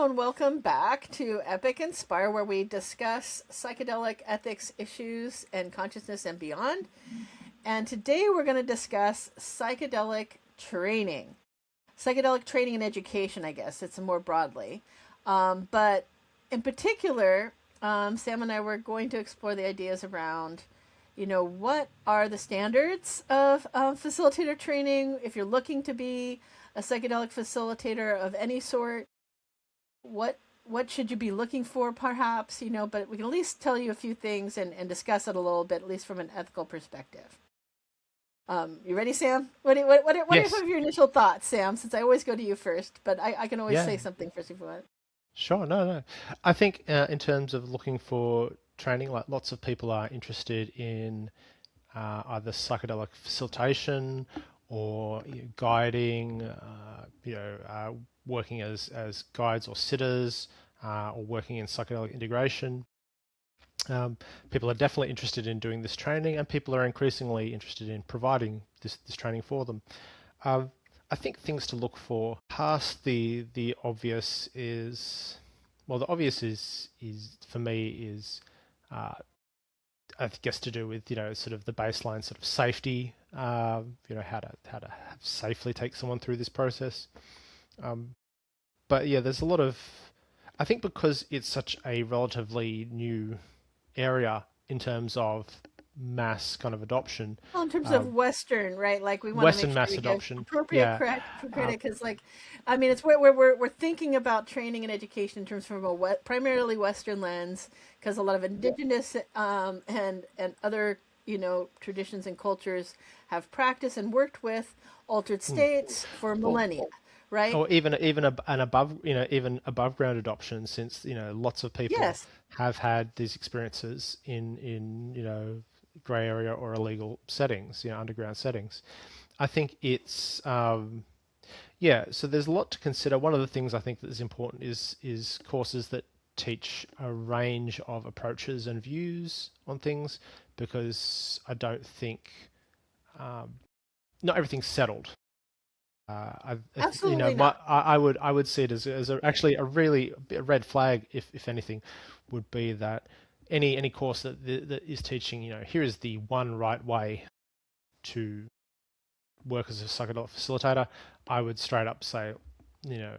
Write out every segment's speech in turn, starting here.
and welcome back to Epic Inspire, where we discuss psychedelic ethics issues and consciousness and beyond. And today we're going to discuss psychedelic training. Psychedelic training and education, I guess, it's more broadly. But in particular, Sam and I were going to explore the ideas around, what are the standards of facilitator training if you're looking to be a psychedelic facilitator of any sort. What should you be looking for, perhaps, but we can at least tell you a few things and discuss it a little bit, at least from an ethical perspective. You ready, Sam? What are Yes. some of your initial thoughts, Sam, since I always go to you first, but I can always say Yeah. something first if you want. Sure. No. I think in terms of looking for training, like lots of people are interested in either psychedelic facilitation or guiding, working as guides or sitters, or working in psychedelic integration. People are definitely interested in doing this training, and people are increasingly interested in providing this training for them. Um, I think things to look for past the obvious is, well, the obvious is for me is I guess to do with sort of the baseline sort of safety, how to safely take someone through this process. Um, but yeah, there's a lot of, I think because it's such a relatively new area in terms of mass kind of adoption. Well, in terms of Um, Western, right? Like we want to make Western sure mass we give adoption, appropriate yeah, credit for um, credit, because, like, I mean, it's where we're thinking about training and education in terms from a primarily Western lens, because a lot of indigenous and other traditions and cultures have practiced and worked with altered mm. states for or, millennia, or right? or even an above even above ground adoption, since lots of people Yes, have had these experiences in grey area or illegal settings, underground settings. I think it's yeah, so there's a lot to consider. One of the things I think that is important is courses that teach a range of approaches and views on things, because I don't think um, not everything's settled. absolutely not. I would see it as actually a red flag, if anything, would be that any course that is teaching, here is the one right way to work as a psychedelic facilitator. I would straight up say, you know,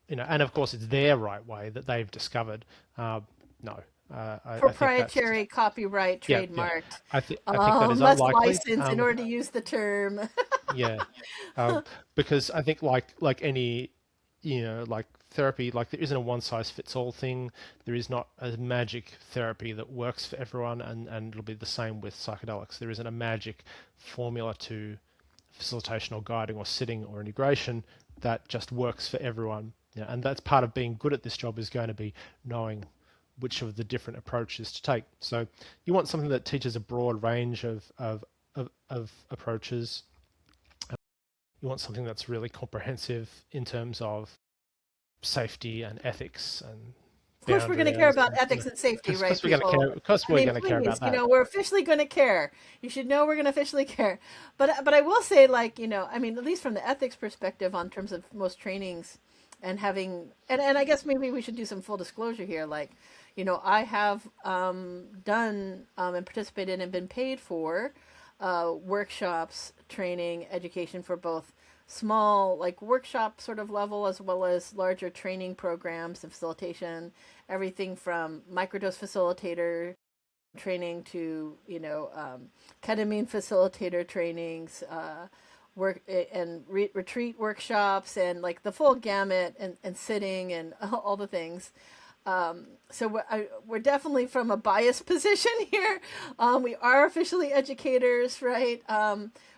and of course it's their right way that they've discovered. No, I think that's just, Proprietary, copyright, yeah. trademarked, I think that is must unlikely. license in order to use the term. Yeah, because I think like any, like therapy, like there isn't a one size fits all thing. There is not a magic therapy that works for everyone, and it'll be the same with psychedelics. There isn't a magic formula to facilitation or guiding or sitting or integration that just works for everyone. Yeah, and that's part of being good at this job, is going to be knowing which of the different approaches to take. So you want something that teaches a broad range of approaches. You want something that's really comprehensive in terms of safety and ethics and Of course, we're going to care boundaries, about and ethics and safety, right, because we're going to people? care, because I we're mean, going to care please, about that. we're officially going to care. You should know we're going to officially care. But I will say, like, I mean, at least from the ethics perspective, on terms of most trainings and having, and I guess maybe we should do some full disclosure here. Like, I have done and participated and been paid for workshops, training, education for both small, like workshop sort of level, as well as larger training programs and facilitation, everything from microdose facilitator training to ketamine facilitator trainings, work and retreat workshops, and like the full gamut, and sitting and all the things. So we're definitely from a biased position here. We are officially educators, right?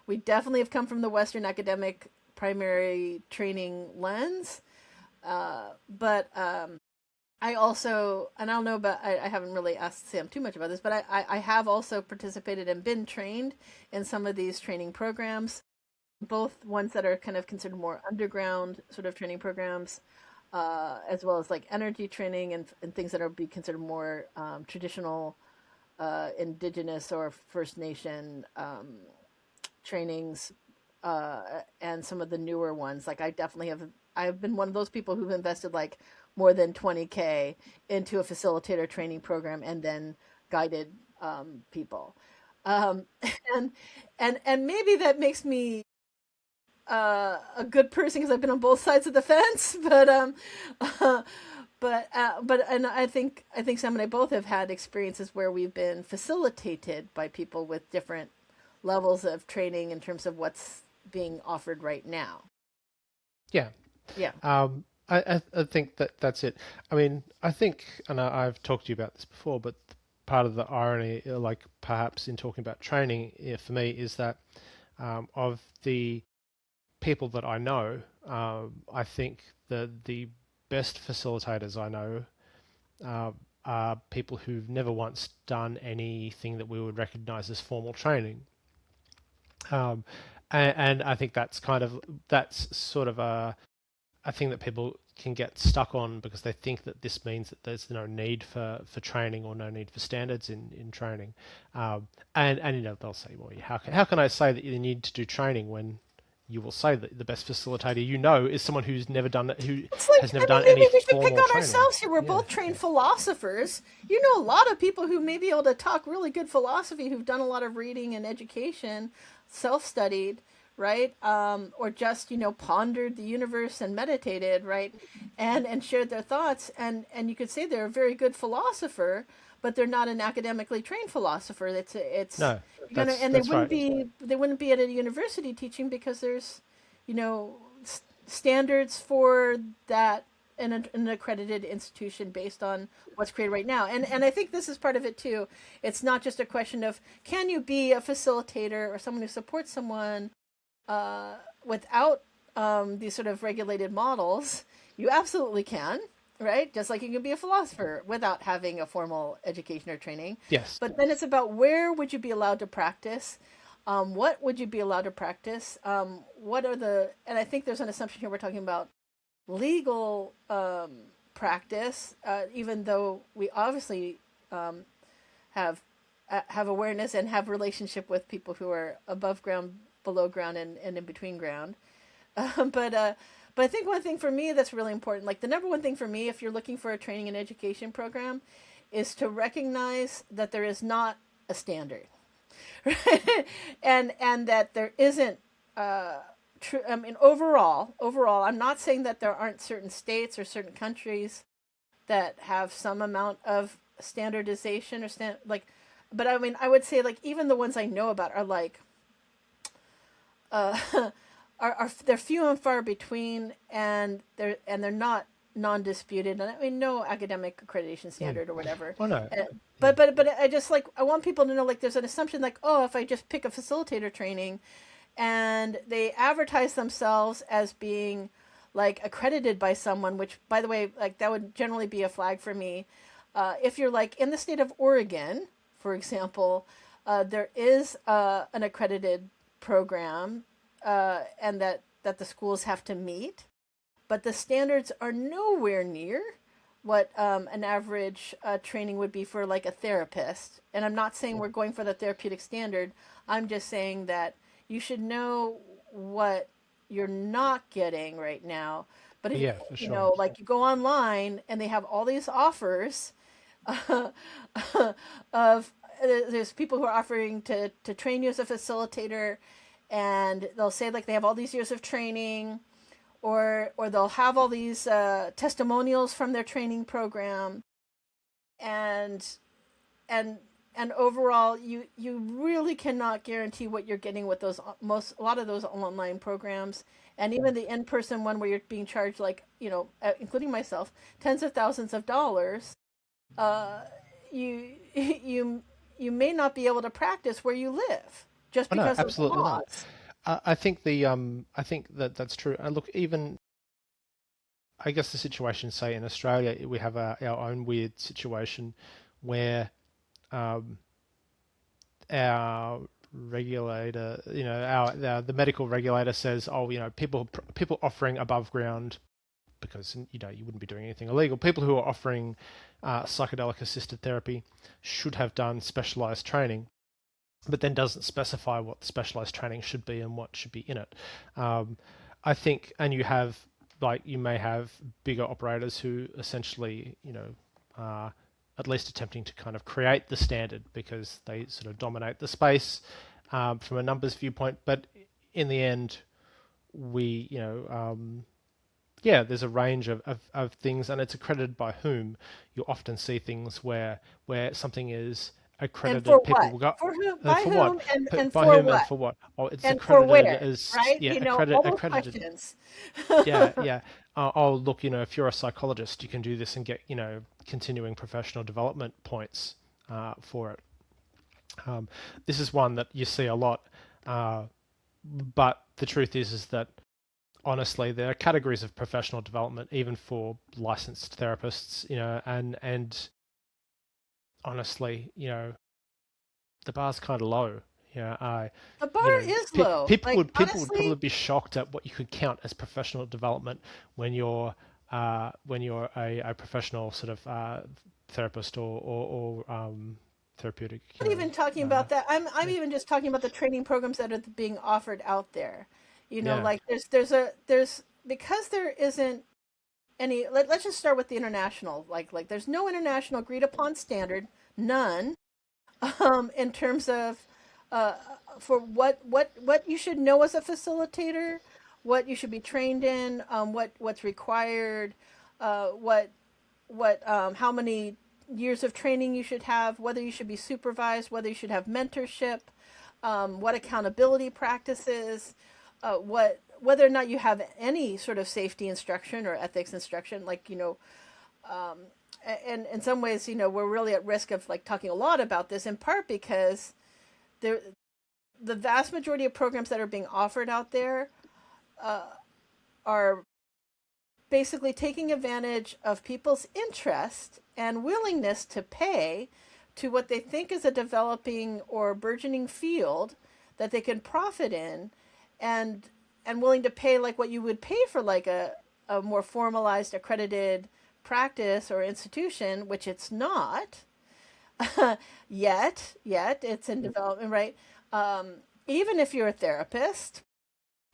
We definitely have come from the Western academic primary training lens. But I also, and I don't know, but I haven't really asked Sam too much about this, but I have also participated and been trained in some of these training programs, both ones that are kind of considered more underground sort of training programs, as well as like energy training and things that are be considered more traditional indigenous or First Nation trainings, and some of the newer ones. Like I definitely have I've been one of those people who've invested like more than 20K into a facilitator training program and then guided people. Um, and and maybe that makes me a good person because I've been on both sides of the fence. Uh, but and I think Sam and I both have had experiences where we've been facilitated by people with different levels of training in terms of what's being offered right now. Yeah. Yeah. I think that that's it. I mean, I think, and I've talked to you about this before, but part of the irony, like perhaps in talking about training, for me, is that of the people that I know, I think the best facilitators I know are people who've never once done anything that we would recognize as formal training. Um, and I think that's sort of a thing that people can get stuck on because they think that this means that there's no need for training or no need for standards in training. And they'll say, well, how can I say that you need to do training when you will say that the best facilitator you know is someone who's never done it, who It's like, has never I mean, done any maybe we should pick formal on training. ourselves here. We're Yeah, both trained yeah. philosophers. You know a lot of people who may be able to talk really good philosophy, who've done a lot of reading and education, self-studied, right? Or just, pondered the universe and meditated, right? And shared their thoughts. And you could say they're a very good philosopher, but they're not an academically trained philosopher. It's No, you're gonna, and that's right. they wouldn't be at a university teaching because there's, you know, standards for that in an accredited institution based on what's created right now. And I think this is part of it too. It's not just a question of can you be a facilitator or someone who supports someone without these sort of regulated models. You absolutely can, right? Just like you can be a philosopher without having a formal education or training. Yes. But then it's about where would you be allowed to practice? What would you be allowed to practice? What are and I think there's an assumption here we're talking about legal practice, even though we obviously have have awareness and have relationship with people who are above ground, below ground, and in between ground. But but I think one thing for me that's really important, like the number one thing for me, if you're looking for a training and education program, is to recognize that there is not a standard, right? And that there isn't true. I mean, overall, I'm not saying that there aren't certain states or certain countries that have some amount of standardization or but I mean, I would say like even the ones I know about are like uh, are they're few and far between, and they're not non-disputed. And I mean, no academic accreditation standard or whatever. Oh no. But I just like I want people to know like there's an assumption like, oh, if I just pick a facilitator training and they advertise themselves as being like accredited by someone, which by the way, like that would generally be a flag for me. If you're like in the state of Oregon, for example, there is an accredited program, and that the schools have to meet, but the standards are nowhere near what an average training would be for like a therapist. And I'm not saying we're going for the therapeutic standard. I'm just saying that you should know what you're not getting right now. But if, Yeah, for sure. like you go online and they have all these offers of there's people who are offering to train you as a facilitator, and they'll say like they have all these years of training, or they'll have all these testimonials from their training program, and and and overall you really cannot guarantee what you're getting with those a lot of those online programs, and even the in-person one where you're being charged like including myself tens of thousands of dollars. You may not be able to practice where you live just Oh no, because of the absolutely not. laws. I think that that's true. And look, even I guess the situation, say in Australia, we have our own weird situation where um, our regulator, the medical regulator says, oh, people offering above ground because you wouldn't be doing anything illegal. People who are offering psychedelic assisted therapy should have done specialized training, but then doesn't specify what the specialized training should be and what should be in it. I think, and you have like you may have bigger operators who essentially, are at least attempting to kind of create the standard because they sort of dominate the space from a numbers viewpoint. But in the end, we, there's a range of things, and it's accredited by whom. You often see things where something is And for accredited. People what? will go, For whom? By for what? whom? And By for whom and what? for what? Oh, it's And for accredited where? as, Right? yeah, All those accredited. questions. Yeah, yeah. Oh, look, if you're a psychologist, you can do this and get, continuing professional development points for it. This is one that you see a lot, but the truth is that honestly, there are categories of professional development even for licensed therapists, and honestly, the bar's kind of low. The bar is low. Like, People would probably honestly, be shocked at what you could count as professional development when you're a professional sort of therapist or therapeutic. I'm not even talking about that. I'm even just talking about the training programs that are being offered out there. Yeah, Like there's because there isn't any. Let's just start with the international. Like there's no international agreed upon standard, none, in terms of uh, for what you should know as a facilitator, what you should be trained in, what's required, what how many years of training you should have, whether you should be supervised, whether you should have mentorship, what accountability practices, what whether or not you have any sort of safety instruction or ethics instruction. And in some ways, we're really at risk of like talking a lot about this in part because there the vast majority of programs that are being offered out there are basically taking advantage of people's interest and willingness to pay to what they think is a developing or burgeoning field that they can profit in, and willing to pay like what you would pay for like a more formalized accredited practice or institution, which it's not yet it's in development, right? Even if you're a therapist,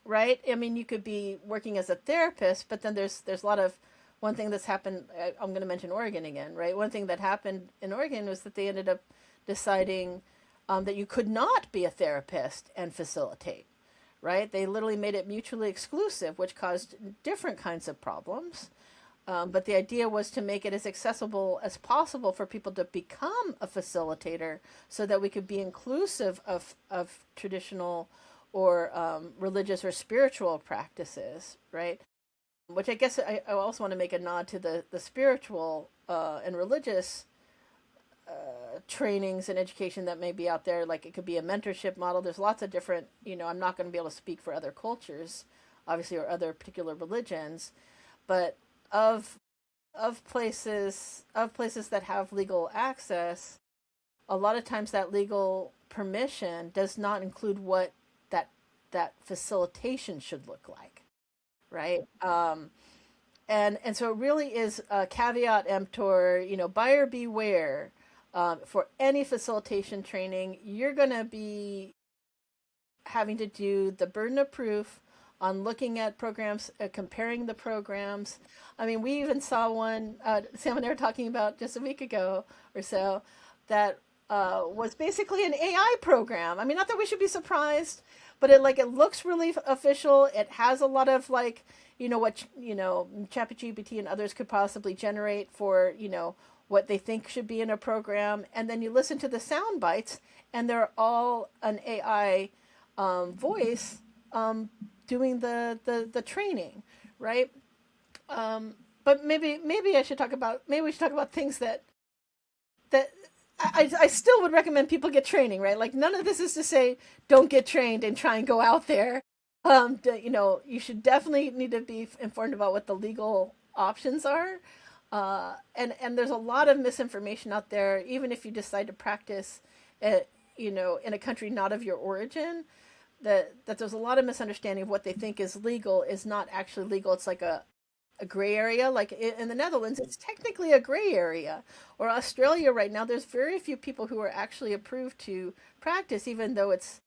right? I mean, you could be working as a therapist, but then there's a lot of one thing that's happened. I'm going to mention Oregon again, right? One thing that happened in Oregon was that they ended up deciding that you could not be a therapist and facilitate, right? They literally made it mutually exclusive, which caused different kinds of problems. But the idea was to make it as accessible as possible for people to become a facilitator so that we could be inclusive of traditional or religious or spiritual practices, right? Which I guess I also want to make a nod to the spiritual and religious trainings and education that may be out there. Like it could be a mentorship model. There's lots of different, I'm not going to be able to speak for other cultures, obviously, or other particular religions, but of places that have legal access, a lot of times that legal permission does not include what that facilitation should look like, right? And so it really is a caveat emptor, buyer beware. For any facilitation training, you're going to be having to do the burden of proof on looking at programs, comparing the programs. I mean, we even saw one, Sam and I were talking about just a week ago or so, that was basically an AI program. I mean, not that we should be surprised, but it looks really official. It has a lot of like, what, ChatGPT and others could possibly generate for, what they think should be in a program. And then you listen to the sound bites and they're all an AI voice doing the training, right? But maybe I should talk about maybe we should talk about things that I still would recommend people get training, right? Like none of this is to say don't get trained and try and go out there. You should definitely need to be informed about what the legal options are. And there's a lot of misinformation out there, even if you decide to practice, in a country not of your origin, that there's a lot of misunderstanding of what they think is legal is not actually legal. It's like a gray area. Like in the Netherlands, it's technically a gray area. Or Australia right now, there's very few people who are actually approved to practice, even though it's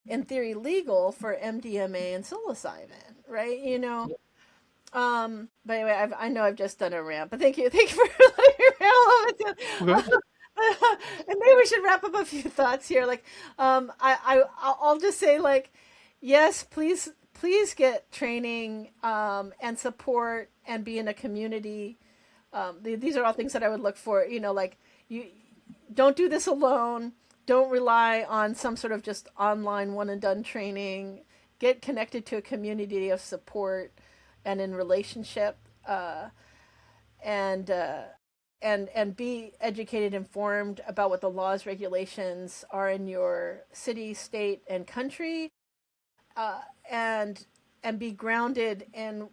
in theory legal for MDMA and psilocybin, right? But anyway, I know I've just done a rant, but thank you for letting me rant a little bit Good. too. And maybe we should wrap up a few thoughts here. Like, I'll just say, like, yes, please get training, and support, and be in a community. These are all things that I would look for. Like, you don't do this alone. Don't rely on some sort of just online one and done training. Get connected to a community of support and in relationship, and and be educated, informed about what the laws, regulations are in your city, state, and country, uh, and be grounded in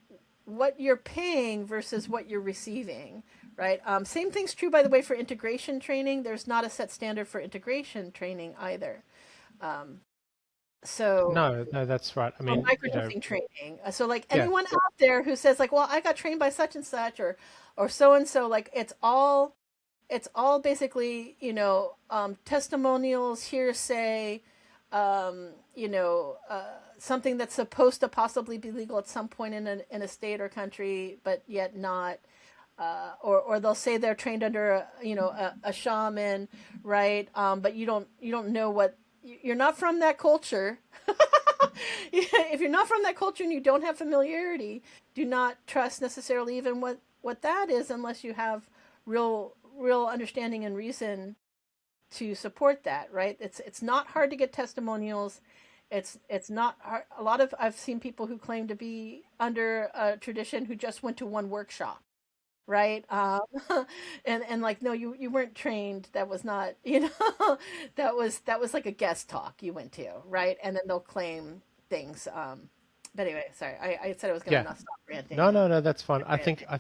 what you're paying versus what you're receiving. Right. Same thing's true, by the way, for integration training. There's not a set standard for integration training either. Um, so No, no, that's right. I or mean, microdosing training. So like yeah, anyone out there who says like, well, I got trained by such and such, or so and so, like it's all basically, testimonials, hearsay, something that's supposed to possibly be legal at some point in a state or country, but yet not. Or they'll say they're trained under a shaman, right? But you don't know what, you're not from that culture. If you're not from that culture and you don't have familiarity, do not trust necessarily even what that is, unless you have real understanding and reason to support that. Right? It's not hard to get testimonials. It's not hard. A lot of I've seen people who claim to be under a tradition who just went to one workshop, right? And like, no, you weren't trained. That was not, that was like a guest talk you went to, right? And then they'll claim things. But anyway, sorry, I said I was gonna yeah. not stop ranting No, and no, no, that's fine. ranting. I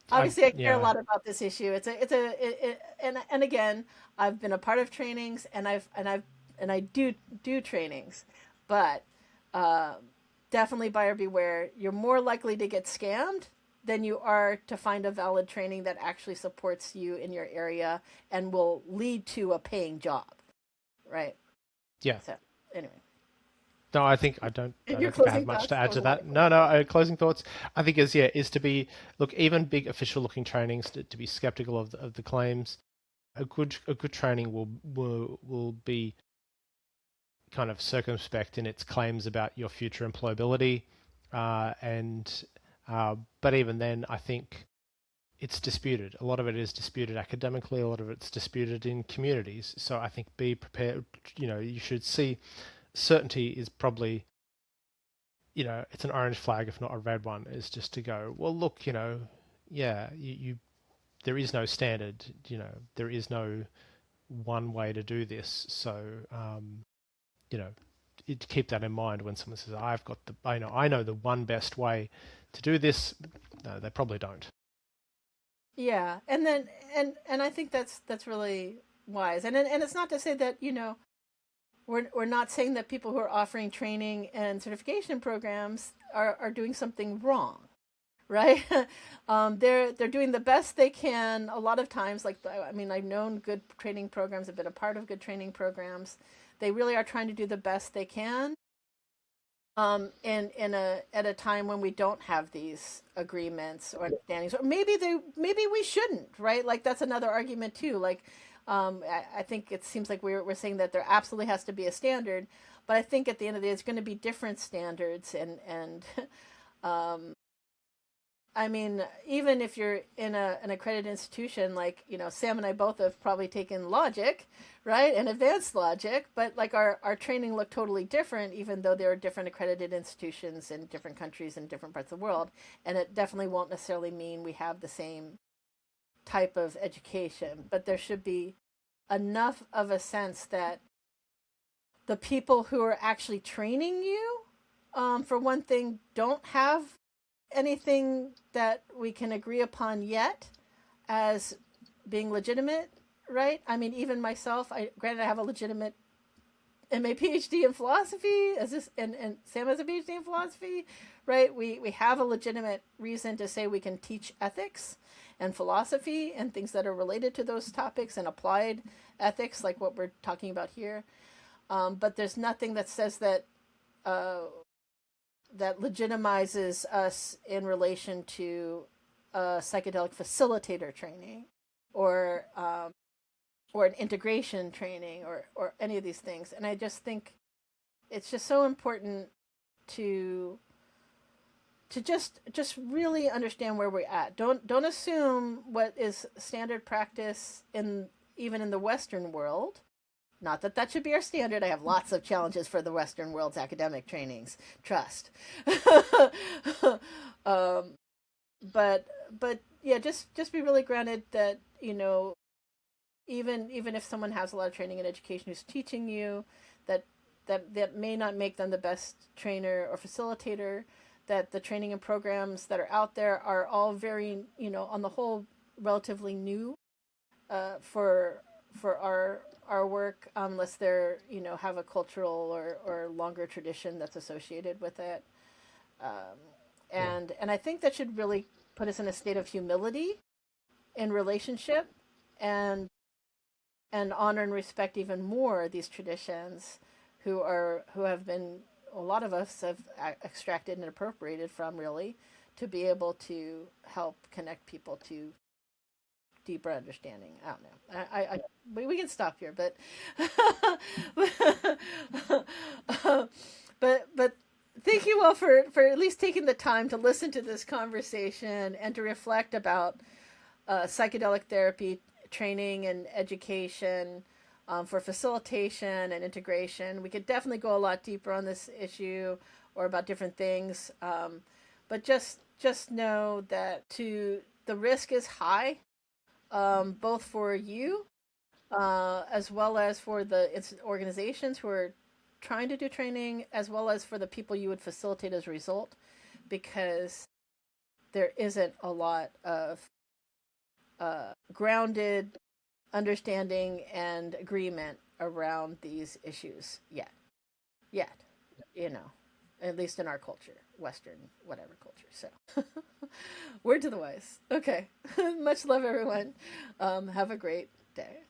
Obviously, I care a yeah, lot about this issue. And again, I've been a part of trainings, and I do trainings, but uh, definitely buyer beware. You're more likely to get scammed than you are to find a valid training that actually supports you in your area and will lead to a paying job, right? yeah. So anyway, No, I don't. I and your don't think I have closing much thoughts. to That add was to a lot that. of No, closing no. thoughts. Closing thoughts. I think is to be look, even big official looking trainings, to be skeptical of the claims. A good training will be kind of circumspect in its claims about your future employability, and but even then, I think it's disputed. A lot of it is disputed academically. A lot of it's disputed in communities. So I think be prepared. You should see certainty is probably, it's an orange flag, if not a red one, is just to go, well, look, yeah, there is no standard, there is no one way to do this. So, you know, keep that in mind when someone says, I know the one best way to do this. No, they probably don't. Yeah, and then and I think that's really wise. And it's not to say that we're not saying that people who are offering training and certification programs are doing something wrong, right? They're doing the best they can. A lot of times, like, I mean, I've known good training programs. I've been a part of good training programs. They really are trying to do the best they can. In a at a time when we don't have these agreements or understandings, or maybe we shouldn't, right? Like, that's another argument too. Like, I think it seems like we're saying that there absolutely has to be a standard, but I think at the end of the day, it's going to be different standards, and um, I mean, even if you're in an accredited institution, like, Sam and I both have probably taken logic, right, and advanced logic, but like our training looked totally different, even though there are different accredited institutions in different countries and different parts of the world. And it definitely won't necessarily mean we have the same type of education, but there should be enough of a sense that the people who are actually training you, for one thing, don't have anything that we can agree upon yet as being legitimate, right? I mean, even myself, granted, I have a legitimate MA PhD in philosophy, as this, and Sam has a PhD in philosophy, right? We have a legitimate reason to say we can teach ethics and philosophy and things that are related to those topics and applied ethics, like what we're talking about here. But there's nothing that says that uh, that legitimizes us in relation to a psychedelic facilitator training, or or an integration training, or any of these things. And I just think it's just so important to just really understand where we're at. Don't assume what is standard practice in even in the Western world. Not that that should be our standard. I have lots of challenges for the Western world's academic trainings. Trust. um, but yeah, just be really grounded that, even if someone has a lot of training and education who's teaching you, that that may not make them the best trainer or facilitator, that the training and programs that are out there are all very, on the whole, relatively new, for our work, unless they're, have a cultural or longer tradition that's associated with it. um, Yeah. and I think that should really put us in a state of humility in relationship, and honor and respect even more these traditions, who have been, a lot of us have extracted and appropriated from, really, to be able to help connect people to deeper understanding. I don't know. We can stop here, but but thank you all for at least taking the time to listen to this conversation and to reflect about psychedelic therapy training and education, for facilitation and integration. We could definitely go a lot deeper on this issue, or about different things, but just know that the risk is high, both for you, as well as for the organizations who are trying to do training, as well as for the people you would facilitate as a result, because there isn't a lot of grounded understanding and agreement around these issues yet. Yet, you know, at least in our culture, Western, whatever culture. So, word to the wise. Okay. Much love, everyone. Have a great day.